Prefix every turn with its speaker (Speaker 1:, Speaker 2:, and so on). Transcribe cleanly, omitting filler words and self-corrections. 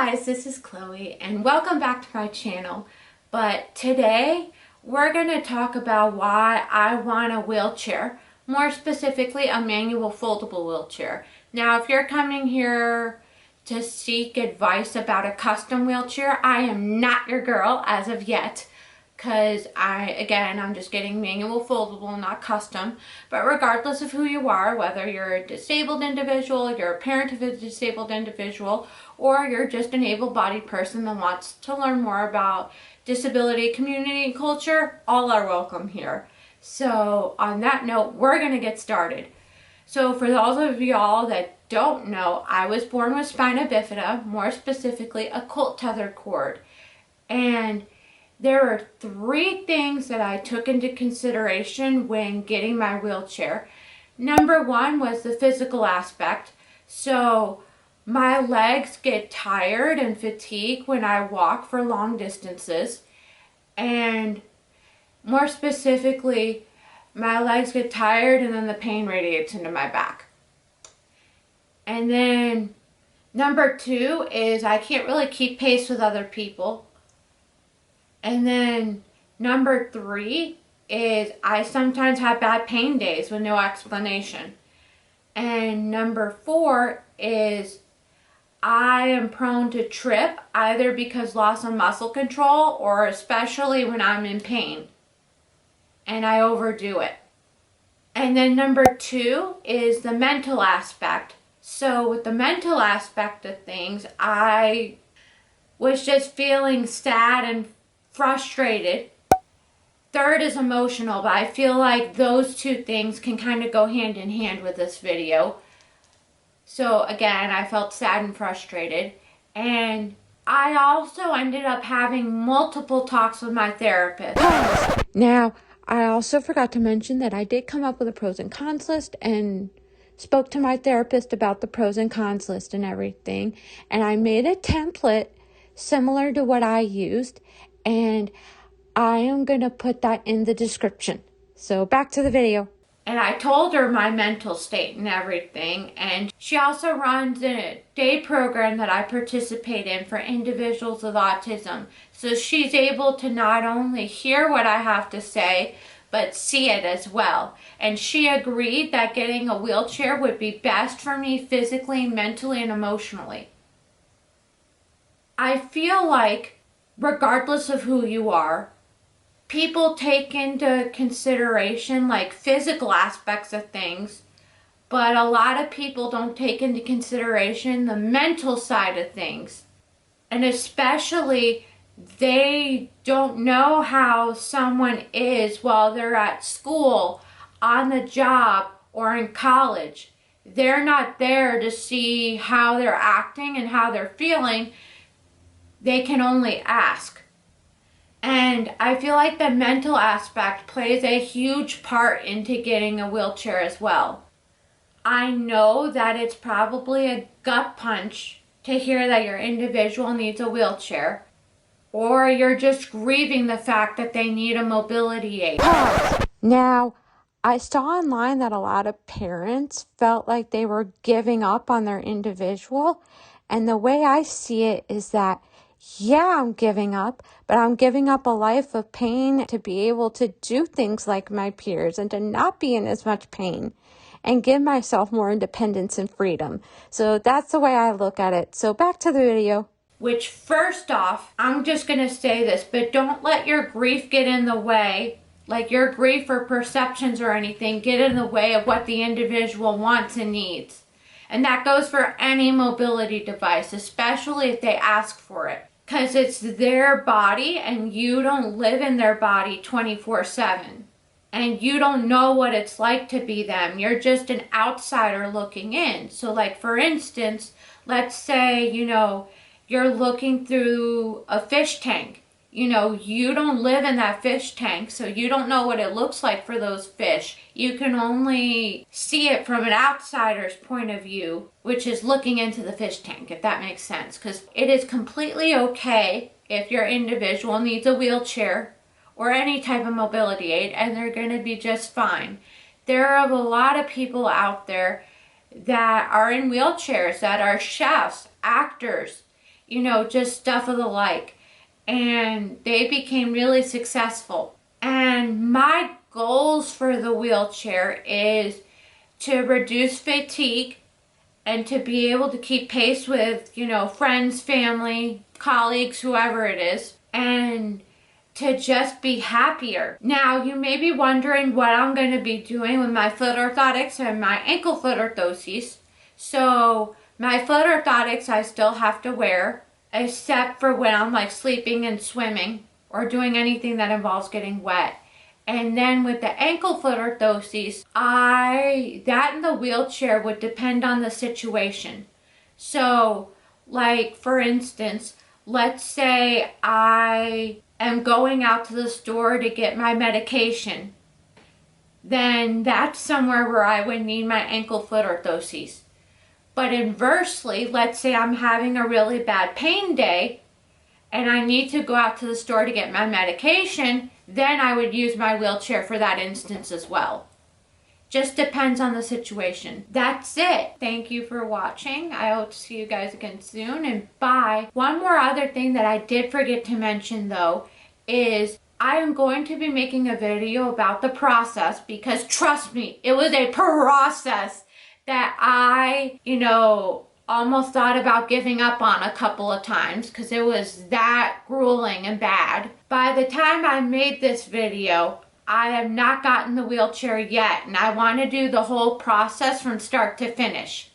Speaker 1: guys, this is Chloe and welcome back to my channel. But today we're going to talk about why I want a wheelchair, more specifically a manual foldable wheelchair. Now if you're coming here to seek advice about a custom wheelchair, I am not your girl as of yet, because I'm just getting manual foldable, not custom. But regardless of who you are, whether you're a disabled individual, you're a parent of a disabled individual, or you're just an able-bodied person that wants to learn more about disability, community, and culture, all are welcome here. So on that note, we're going to get started. So for those of y'all that don't know, I was born with spina bifida, more specifically a colt tethered cord. And there are three things that I took into consideration when getting my wheelchair. Number one was the physical aspect. So my legs get tired and fatigued when I walk for long distances. And more specifically, my legs get tired and then the pain radiates into my back. And then number two is I can't really keep pace with other people. And then number three is I sometimes have bad pain days with no explanation. And number four is I am prone to trip, either because loss of muscle control or especially when I'm in pain and I overdo it. And then number two is the mental aspect. So with the mental aspect of things, I was just feeling sad and frustrated. Third is emotional, but I feel like those two things can kind of go hand in hand with this video. So again, I felt sad and frustrated. And I also ended up having multiple talks with my therapist. Now, I also forgot to mention that I did come up with a pros and cons list and spoke to my therapist about the pros and cons list and everything. And I made a template similar to what I used, and I am going to put that in the description. So back to the video. And I told her my mental state and everything, and she also runs a day program that I participate in for individuals with autism. So she's able to not only hear what I have to say, but see it as well. And she agreed that getting a wheelchair would be best for me physically, mentally, and emotionally. I feel like regardless of who you are, people take into consideration like physical aspects of things, but a lot of people don't take into consideration the mental side of things. And especially, they don't know how someone is while they're at school, on the job, or in college. They're not there to see how they're acting and how they're feeling. They can only ask. And I feel like the mental aspect plays a huge part into getting a wheelchair as well. I know that it's probably a gut punch to hear that your individual needs a wheelchair, or you're just grieving the fact that they need a mobility aid. Now, I saw online that a lot of parents felt like they were giving up on their individual, and the way I see it is that yeah, I'm giving up, but I'm giving up a life of pain to be able to do things like my peers and to not be in as much pain and give myself more independence and freedom. So that's the way I look at it. So back to the video. Which first off, I'm just going to say this, but don't let your grief get in the way, like your grief or perceptions or anything, get in the way of what the individual wants and needs. And that goes for any mobility device, especially if they ask for it. Because it's their body and you don't live in their body 24/7. And you don't know what it's like to be them. You're just an outsider looking in. So like for instance, let's say, you're looking through a fish tank. You don't live in that fish tank, so you don't know what it looks like for those fish. You can only see it from an outsider's point of view, which is looking into the fish tank, if that makes sense. Because it is completely okay if your individual needs a wheelchair or any type of mobility aid, and they're going to be just fine. There are a lot of people out there that are in wheelchairs, that are chefs, actors, just stuff of the like. And they became really successful. And my goals for the wheelchair is to reduce fatigue and to be able to keep pace with, friends, family, colleagues, whoever it is, and to just be happier. Now, you may be wondering what I'm going to be doing with my foot orthotics and my ankle foot orthoses. So, my foot orthotics I still have to wear, except for when I'm like sleeping and swimming or doing anything that involves getting wet. And then with the ankle foot orthoses, that in the wheelchair would depend on the situation. So, like for instance, let's say I am going out to the store to get my medication. Then that's somewhere where I would need my ankle foot orthoses. But inversely, let's say I'm having a really bad pain day and I need to go out to the store to get my medication, then I would use my wheelchair for that instance as well. Just depends on the situation. That's it. Thank you for watching. I hope to see you guys again soon, and bye. One more other thing that I did forget to mention though is I am going to be making a video about the process, because trust me, it was a process that I, almost thought about giving up on a couple of times because it was that grueling and bad. By the time I made this video, I have not gotten the wheelchair yet, and I want to do the whole process from start to finish.